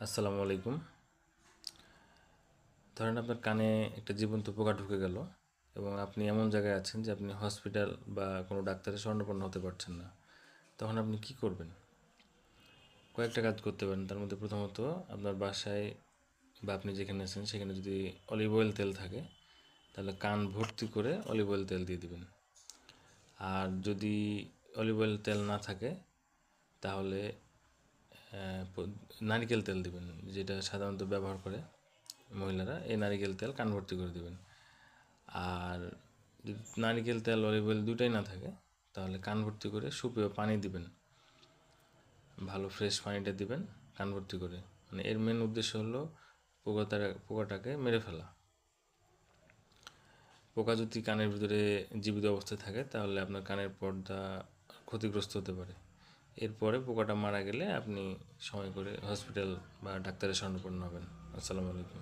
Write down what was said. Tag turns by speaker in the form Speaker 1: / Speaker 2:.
Speaker 1: আসসালামু আলাইকুম। ধরেন আপনার কানে একটা জীবন্ত পোকা ঢুকে গেল এবং আপনি এমন জায়গায় আছেন যে আপনি হসপিটাল বা কোনো ডাক্তারের শরণাপন্ন হতে পারছেন না। তখন আপনি কি করবেন? কয়েকটা কাজ করতে পারেন। তার মধ্যে প্রথমত আপনার বাসায় বা আপনি যেখানে আছেন সেখানে যদি অলিভ অয়েল তেল থাকে তাহলে কান ভর্তি করে অলিভ অয়েল তেল দিয়ে দিবেন। আর যদি অলিভ অয়েল তেল না থাকে তাহলে নারিকেল তেল দিবেন, যেটা সাধারণত ব্যবহার করে মহিলারা। এই নারিকেল তেল কান ভর্তি করে দিবেন। আর যদি নারিকেল তেল অলিভ অয়েল দুটাই না থাকে তাহলে কান ভর্তি করে সুপেয় পানি দিবেন, ভালো ফ্রেশ পানিটা দিবেন কান ভর্তি করে। মানে এর মেন উদ্দেশ্য হলো পোকাটাকে মেরে ফেলা। পোকা যদি কানের ভিতরে জীবিত অবস্থায় থাকে তাহলে আপনার কানের পর্দা ক্ষতিগ্রস্ত হতে পারে। এরপরে পোকাটা মারা গেলে আপনি সময় করে হসপিটাল বা ডাক্তারের শরণাপন্ন হবেন। আসসালামু আলাইকুম।